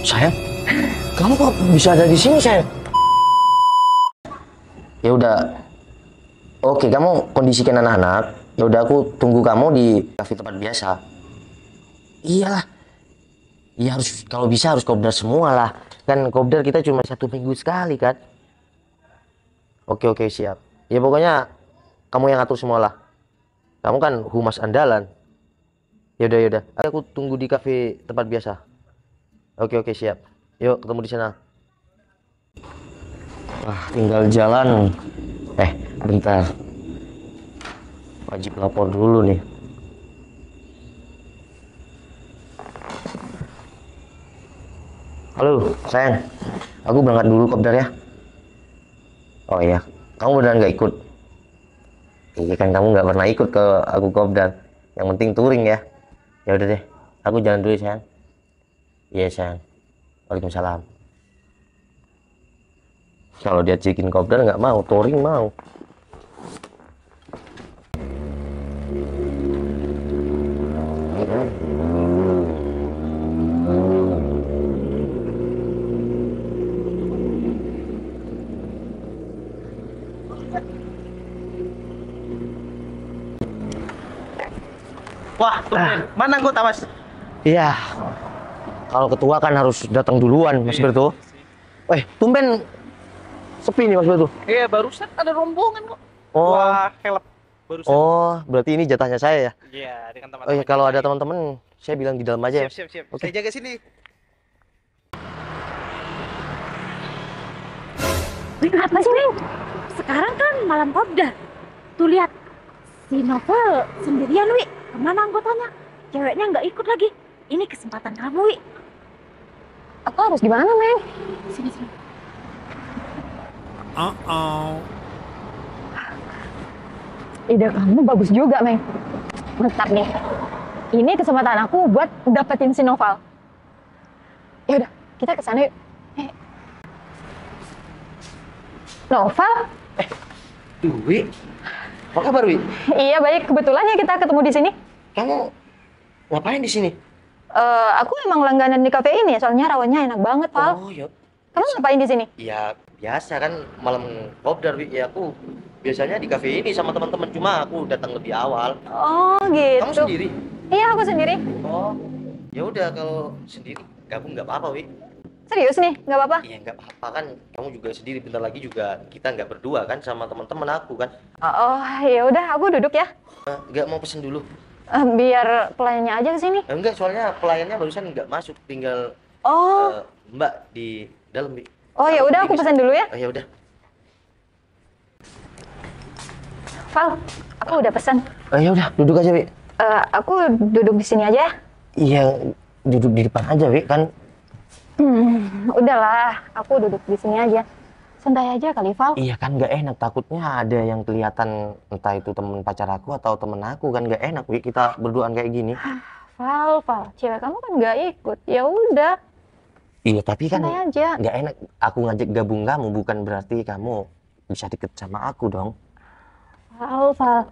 Sayang, kamu kok bisa ada di sini, sayang? Ya udah, oke, kamu kondisikan anak-anak. Ya udah, aku tunggu kamu di kafe tempat biasa. Iyalah, iya harus, kalau bisa harus kopdar semua lah. Kan kopdar kita cuma 1 minggu sekali kan. Oke oke siap. Ya pokoknya kamu yang atur semua lah. Kamu kan humas andalan. Ya udah. Aku tunggu di kafe tempat biasa. Oke oke siap. Yuk ketemu di sana. Wah, tinggal jalan. Bentar. Wajib lapor dulu nih. Halo, sayang. Aku berangkat dulu kopdar ya. Oh iya, kamu beneran nggak ikut? Iya kan kamu nggak pernah ikut ke aku kopdar. Yang penting touring ya. Ya udah deh, aku jalan dulu sayang. Iya sayang. Waalaikumsalam. Kalau dia cikin kopdar nggak mau, touring mau. Wah, tumben. Mana anggota, Mas? Iya, kalau ketua kan harus datang duluan, Mas Berto. Tumben sepi nih Mas Berto. Iya, barusan ada rombongan kok. Oh. Wah, help. Barusan. Oh, berarti ini jatahnya saya ya? Iya, dengan Oh teman-teman. iya, kalau ada teman-teman, saya bilang di dalam aja ya. Siap. Oke. Saya jaga sini. Kenapa sih, Neng? Sekarang kan malam kopdar. Tuh lihat, si Novel sendirian, Wi. Kemana anggotanya? Ceweknya nggak ikut lagi. Ini kesempatan kamu, Wi. Aku harus gimana, Neng? Sini. Ide kamu bagus juga, Meng. Mantap nih. Ini kesempatan aku buat dapetin si Novel. Ya udah, kita ke sana yuk. Novel? Wi, apa kabar Wi? Iya baik, kebetulan ya kita ketemu di sini. Kamu ngapain di sini? Aku emang langganan di kafe ini, soalnya rawonnya enak banget, Val. Oh ya, Kamu ngapain di sini? ya biasa kan malam kopdar Wi. Ya aku biasanya di kafe ini sama teman-teman, cuma aku datang lebih awal. Oh gitu. Kamu sendiri? Iya aku sendiri. Oh, ya udah kalau sendiri gabung nggak apa-apa Wi. Serius nih, nggak apa-apa? Iya nggak apa-apa kan, kamu juga sendiri, bentar lagi juga kita nggak berdua kan sama teman-teman aku kan. Oh ya udah, aku duduk ya. Nggak mau pesen dulu? Biar pelayannya aja kesini. Enggak, soalnya pelayannya barusan nggak masuk, tinggal Oh, Mbak di dalam Wi. oh ya udah aku pesan dulu ya. Oh ya udah. Val, aku udah pesan. Oh ya udah, duduk aja Wi. Aku duduk di sini aja. Iya, duduk di depan aja Wi kan. Udahlah, aku duduk di sini aja. Santai aja kali, Val. Iya kan nggak enak, takutnya ada yang kelihatan entah itu temen pacar aku atau temen aku, kan nggak enak Wi kita berduaan kayak gini. Val, cewek kamu kan nggak ikut. Ya udah, Iya tapi kan santai aja. nggak enak, aku ngajak gabung kamu bukan berarti kamu bisa deket sama aku dong. Val.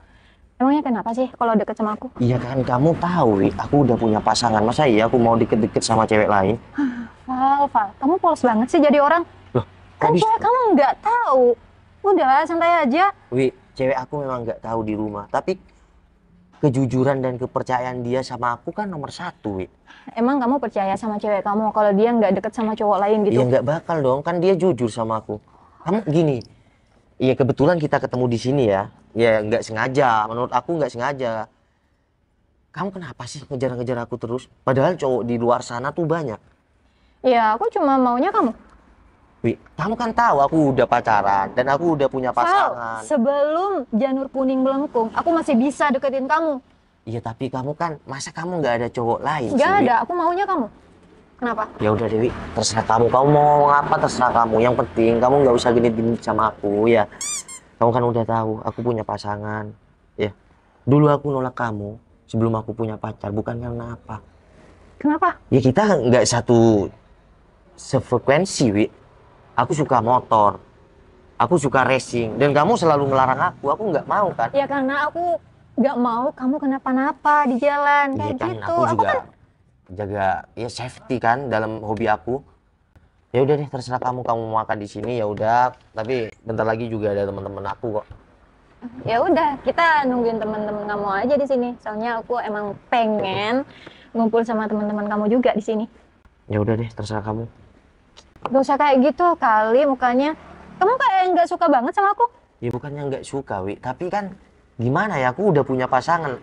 Emangnya kenapa sih kalau deket sama aku? Iya kan kamu tahu Wi, aku udah punya pasangan, masa iya aku mau deket-deket sama cewek lain? Val, kamu polos banget sih jadi orang. Loh, Kan kok bisa? cewek kamu nggak tahu. Udahlah, santai aja. Wi, cewek aku memang nggak tahu di rumah, tapi kejujuran dan kepercayaan dia sama aku kan nomor satu Wi. Emang kamu percaya sama cewek kamu kalau dia nggak deket sama cowok lain gitu? Iya nggak bakal dong, kan dia jujur sama aku. Kamu gini, iya kebetulan kita ketemu di sini ya. Ya nggak sengaja, menurut aku nggak sengaja. Kamu kenapa sih ngejar-ngejar aku terus? Padahal cowok di luar sana tuh banyak. Iya, aku cuma maunya kamu. Wi, kamu kan tahu aku udah pacaran dan aku udah punya Val, pasangan. sebelum janur kuning melengkung, aku masih bisa deketin kamu. Iya tapi kamu kan, masa kamu nggak ada cowok lain sih, Nggak Wi? ada, aku maunya kamu. Kenapa? Ya udah Dewi, terserah kamu. Kamu mau ngomong apa terserah kamu. Yang penting kamu nggak usah genit-genit sama aku ya. Kamu kan udah tahu aku punya pasangan. Ya, dulu aku nolak kamu sebelum aku punya pacar bukan karena apa. Kenapa? Ya kita nggak satu sefrekuensi, Wi. Aku suka motor, aku suka racing, dan kamu selalu melarang aku nggak mau kan? Ya karena aku nggak mau kamu kenapa-napa di jalan Iya kayak kan, gitu. aku juga kan jaga ya safety kan dalam hobi aku. Ya udah deh, terserah kamu mau makan di sini ya udah. Tapi bentar lagi juga ada teman-teman aku kok. Ya udah, kita nungguin teman-teman kamu aja di sini. Soalnya aku emang pengen ngumpul sama teman-teman kamu juga di sini. Ya udah deh, terserah kamu. Gak usah kayak gitu kali mukanya. Kamu kayak nggak suka banget sama aku. Ya bukannya nggak suka, Wi, tapi kan gimana ya, aku udah punya pasangan.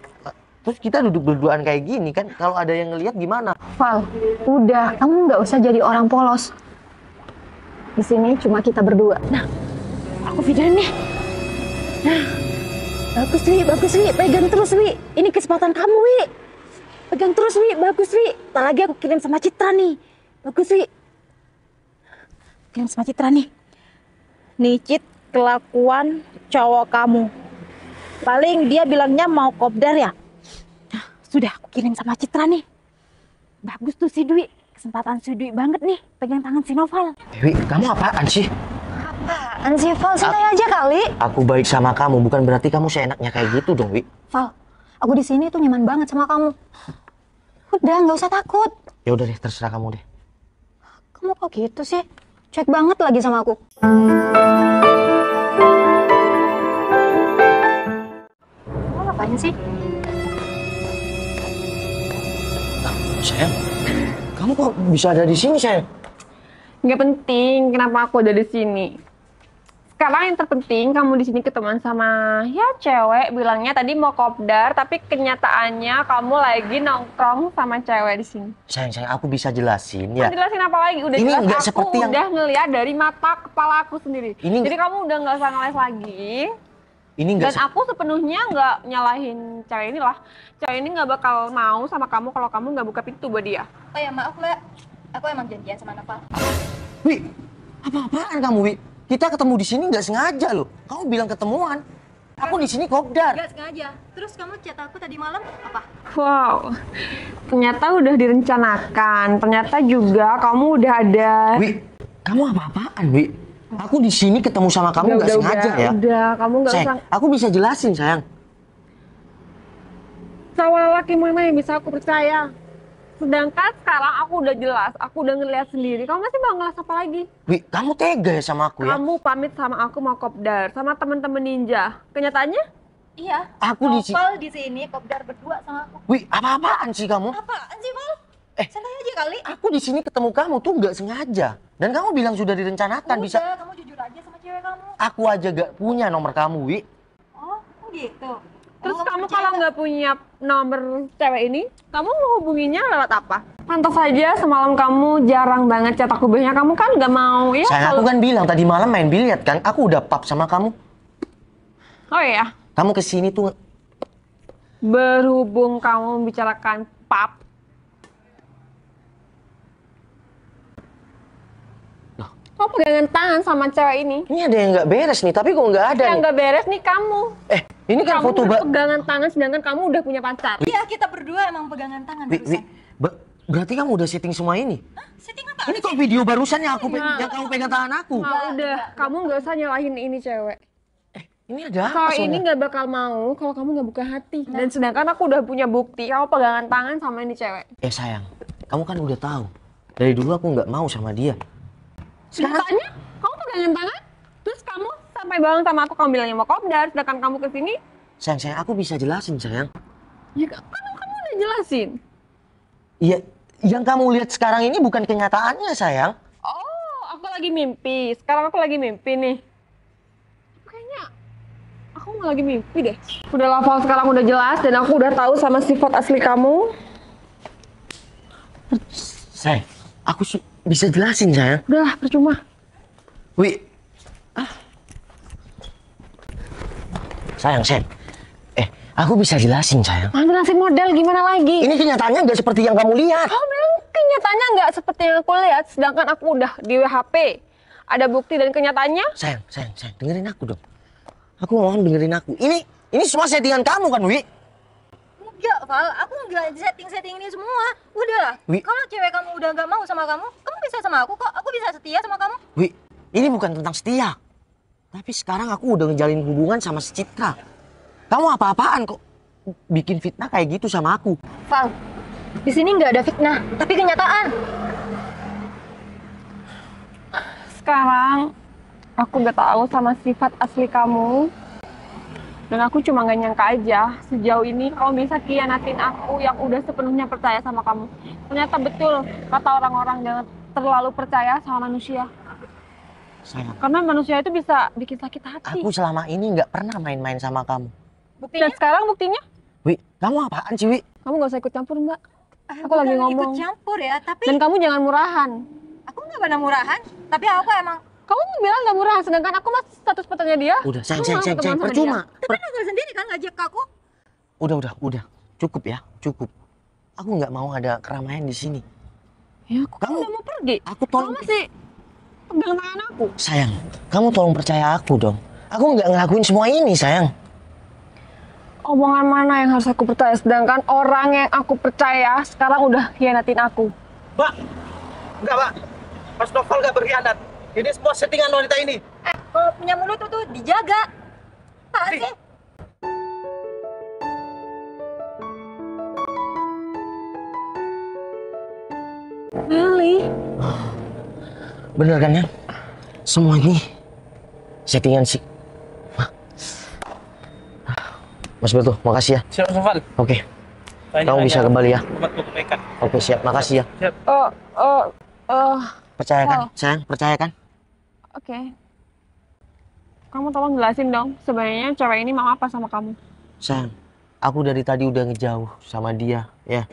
Terus kita duduk berduaan kayak gini kan, kalau ada yang ngelihat gimana? Val, udah, kamu nggak usah jadi orang polos. Di sini cuma kita berdua. Nah, aku videoin nih. Nah, bagus Wi, pegang terus Wi. Ini kesempatan kamu Wi. Pegang terus Wi, bagus Wi. Ntar lagi aku kirim sama Citra nih. Bagus Wi. Kirim sama Citra nih. Nih Cit, kelakuan cowok kamu. Paling dia bilangnya mau kopdar ya. Nah, sudah aku kirim sama Citra nih. Bagus tuh si Dwi. Kesempatan si Dwi banget nih. Pegang tangan si Noval. Wi, kamu apaan sih? Apaan sih, Val? Santai aja kali. Aku baik sama kamu, bukan berarti kamu seenaknya kayak gitu dong, Wi. Val, aku di sini tuh nyaman banget sama kamu. Udah, nggak usah takut. Ya udah deh, terserah kamu deh. Kamu kok gitu sih? Cuek banget lagi sama aku. Kamu ngapain sih? Sayang, kamu kok bisa ada di sini, sayang? Nggak penting kenapa aku ada di sini. Sekarang yang terpenting kamu di sini ketemuan sama ya cewek, bilangnya tadi mau kopdar, tapi kenyataannya kamu lagi nongkrong sama cewek di sini. Sayang, aku bisa jelasin ya. Jelasin apa lagi? Udah Ini jelas nggak aku seperti yang- udah ngeliat dari mata kepala aku sendiri. Ini Jadi kamu udah nggak usah ngeles lagi. Ini enggak Dan aku sepenuhnya nggak nyalahin cewek ini lah. Cewek ini nggak bakal mau sama kamu kalau kamu nggak buka pintu buat dia. Oh ya maaf Mbak, aku emang janjian sama Noval. Wi, apa-apaan kamu, Wi? Kita ketemu di sini nggak sengaja loh. Kamu bilang ketemuan. Aku di sini kopdar. Gak sengaja. Terus kamu chat aku tadi malam apa? Wow, ternyata udah direncanakan. Ternyata juga kamu udah ada. Wi, kamu apa-apaan, Wi? Aku di sini ketemu sama kamu nggak sengaja ya. Udah, kamu nggak usah. Sayang, aku bisa jelasin, sayang. Sama laki mana yang bisa aku percaya? Sedangkan sekarang aku udah jelas, aku udah ngeliat sendiri. Kamu masih mau ngeles apa lagi? Wi, kamu tega ya sama aku ya? Kamu pamit sama aku mau kopdar sama temen-temen ninja. Kenyataannya? Iya. Aku di sini. Noval di sini kopdar berdua sama aku. Wi, apa-apaan sih kamu? Apaan sih Val? Santai aja kali. Aku di sini ketemu kamu tuh nggak sengaja. Dan kamu bilang sudah direncanakan bisa. Udah, kamu jujur aja sama cewek kamu. Aku aja gak punya nomor kamu, Wi. Oh, gitu. Terus kamu kalau nggak punya nomor cewek ini, kamu mau hubunginya lewat apa? Pantas saja semalam kamu jarang banget cetak hubungnya. Kamu kan nggak mau ya? Sayang, aku kan bilang tadi malam main biliar kan. Aku udah pap sama kamu. Oh iya. Kamu kesini tuh. Berhubung kamu membicarakan pap, kamu pegangan tangan sama cewek ini. Ini ada yang nggak beres nih, tapi kok nggak ada Yang nih. nggak beres nih kamu. Ini kan Kamu foto udah pegangan tangan sedangkan kamu udah punya pacar. Iya, kita berdua emang pegangan tangan Wi, barusan. berarti kamu udah setting semua ini? Setting apa? Ini kok video barusan yang Nah. yang kamu pegang tangan aku? Nah, udah, kamu nggak usah nyalahin ini cewek. Ini ada apa Cewek ini sebenarnya? nggak bakal mau kalau kamu nggak buka hati. Dan sedangkan aku udah punya bukti, kamu pegangan tangan sama ini cewek. Sayang, kamu kan udah tahu. Dari dulu aku nggak mau sama dia. Sekarang Katanya kamu pegangan tangan, terus kamu sampai bareng sama aku, kamu bilangnya mau kopdar, sedangkan kamu kesini, sayang, aku bisa jelasin sayang. ya kan kamu udah jelasin. Iya, yang kamu lihat sekarang ini bukan kenyataannya sayang. Oh, aku lagi mimpi. Sekarang aku lagi mimpi nih. Kayaknya aku nggak lagi mimpi deh. Udah lafal sekarang udah jelas dan aku udah tahu sama sifat asli kamu. Sayang, aku bisa jelasin sayang. Udahlah, percuma. Wi, sayang, aku bisa jelasin sayang. Mau jelasin model gimana lagi? Ini kenyataannya nggak seperti yang kamu lihat. Kamu bilang kenyataannya nggak seperti yang aku lihat, sedangkan aku udah di WHP. Ada bukti dan kenyataannya. Sayang, dengerin aku dong. Aku mohon dengerin aku. Ini semua settingan kamu kan, Wi? Enggak, Val. Aku enggak setting-setting ini semua. Udahlah. Wi. Kalau cewek kamu udah gak mau sama kamu, kamu bisa sama aku kok. Aku bisa setia sama kamu. Wi, ini bukan tentang setia. Tapi sekarang aku udah ngejalin hubungan sama si Citra. Kamu apa-apaan kok bikin fitnah kayak gitu sama aku? Val, Di sini nggak ada fitnah, tapi kenyataan. Sekarang aku udah tahu sama sifat asli kamu. Dan aku cuma gak nyangka aja sejauh ini kamu bisa khianatin aku yang udah sepenuhnya percaya sama kamu. Ternyata betul kata orang-orang jangan terlalu percaya sama manusia. Sayang, Karena manusia itu bisa bikin sakit hati. aku selama ini nggak pernah main-main sama kamu. Dan sekarang buktinya, Wi, kamu apaan sih, Wi? kamu gak usah ikut campur, Mbak. Aku Bukan lagi ngomong. ikut campur ya, tapi Dan kamu jangan murahan. aku nggak pernah murahan. Tapi aku emang Kamu bilang gak murahan, sedangkan aku masih status pacarnya dia. Udah, sayang, Kamu sayang, malah sayang, ketemuan sama percuma. tapi Novel sendiri kan ngajak aku. Udah. Cukup ya, cukup. Aku nggak mau ada keramaian di sini. Ya, aku kan Kamu- udah mau pergi. Aku Kamu tolong, masih pegang tangan aku. sayang. Kamu tolong percaya aku dong. Aku nggak ngelakuin semua ini, sayang. Omongan mana yang harus aku percaya, sedangkan orang yang aku percaya sekarang udah hianatin aku. Mbak, enggak, Mbak. Mas Novel nggak berkhianat. Ini semua settingan wanita ini. Kalau punya mulut tuh dijaga. Apaan Nih. sih? Meli, Bener kan ya? Semua ini settingan si... Mas Betul, makasih ya. Siap, Novel. Oke, kamu bisa kembali ya. Tempatku kebaikan. Oke, siap. Makasih ya. Siap. Percaya kan, Oh. sayang? Percaya kan? Oke. Kamu tolong jelasin dong, sebenarnya cewek ini mau apa sama kamu? Sayang, aku dari tadi udah ngejauh sama dia, ya.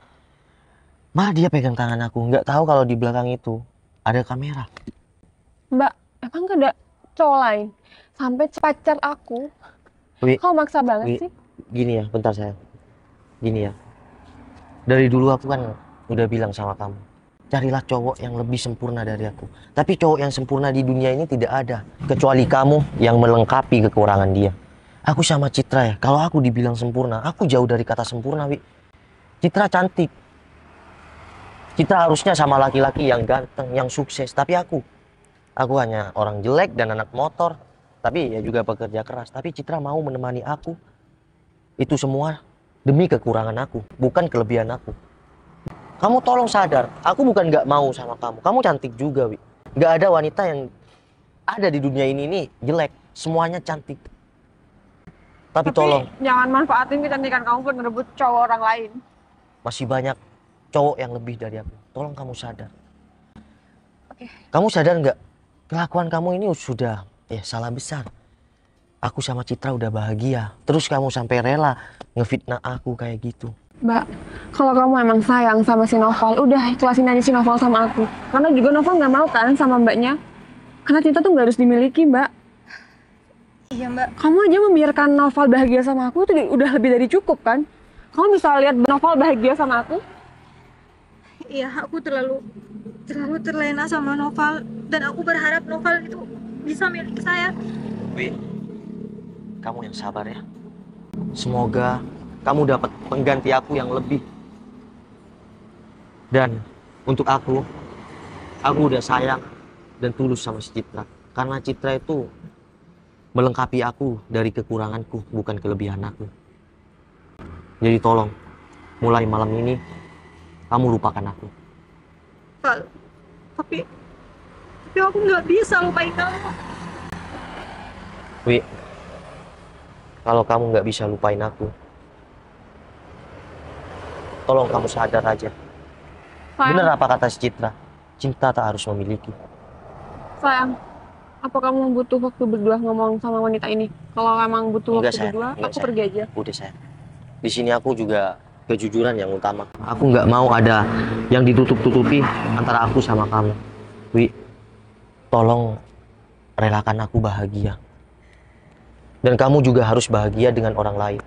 Malah dia pegang tangan aku. Nggak tahu kalau di belakang itu ada kamera. Mbak, emang gak ada cowok lain? Sampai pacar aku, Wi, kamu maksa banget Wi, sih? gini ya, bentar sayang. Gini ya. Dari dulu aku kan udah bilang sama kamu, carilah cowok yang lebih sempurna dari aku. Tapi cowok yang sempurna di dunia ini tidak ada, kecuali kamu yang melengkapi kekurangan dia. Aku sama Citra ya, kalau aku dibilang sempurna, aku jauh dari kata sempurna, Wi. Citra cantik. Citra harusnya sama laki-laki yang ganteng, yang sukses. Tapi aku hanya orang jelek dan anak motor. Tapi ya juga pekerja keras. Tapi Citra mau menemani aku. Itu semua demi kekurangan aku, bukan kelebihan aku. Kamu tolong sadar, aku bukan nggak mau sama kamu. Kamu cantik juga, Wi. Nggak ada wanita yang ada di dunia ini jelek. Semuanya cantik. Tapi tolong, jangan manfaatin kecantikan kamu buat ngerebut cowok orang lain. masih banyak cowok yang lebih dari aku. Tolong kamu sadar. Oke. Kamu sadar nggak? Kelakuan kamu ini sudah salah besar. Aku sama Citra udah bahagia. Terus kamu sampai rela ngefitnah aku kayak gitu. Mbak, kalau kamu emang sayang sama si Novel, udah ikhlasin aja si Novel sama aku. Karena juga Novel nggak mau kan sama mbaknya. Karena cinta tuh nggak harus dimiliki, Mbak. Iya Mbak. Kamu aja membiarkan Novel bahagia sama aku itu udah lebih dari cukup kan? Kamu bisa lihat Novel bahagia sama aku? Iya, aku terlalu terlena sama Novel dan aku berharap Novel itu bisa milik saya. Wi, kamu yang sabar ya. Semoga kamu dapat pengganti aku yang lebih. Dan untuk aku udah sayang dan tulus sama si Citra. Karena Citra itu melengkapi aku dari kekuranganku, bukan kelebihan aku. Jadi tolong, mulai malam ini kamu lupakan aku. Val, tapi aku nggak bisa lupain kamu. Wi, kalau kamu nggak bisa lupain aku, tolong kamu sadar aja. Bener apa kata si Citra? Cinta tak harus memiliki. Sayang, apa kamu butuh waktu berdua ngomong sama wanita ini? Kalau emang butuh Enggak, waktu sayang. berdua, Enggak, aku sayang. pergi aja. Udah sayang. Di sini aku juga kejujuran yang utama. Aku nggak mau ada yang ditutup-tutupi antara aku sama kamu. Wi, tolong relakan aku bahagia. Dan kamu juga harus bahagia dengan orang lain.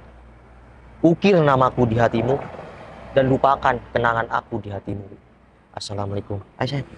Ukir namaku di hatimu dan lupakan kenangan aku di hatimu. Assalamualaikum. Ayo sayang.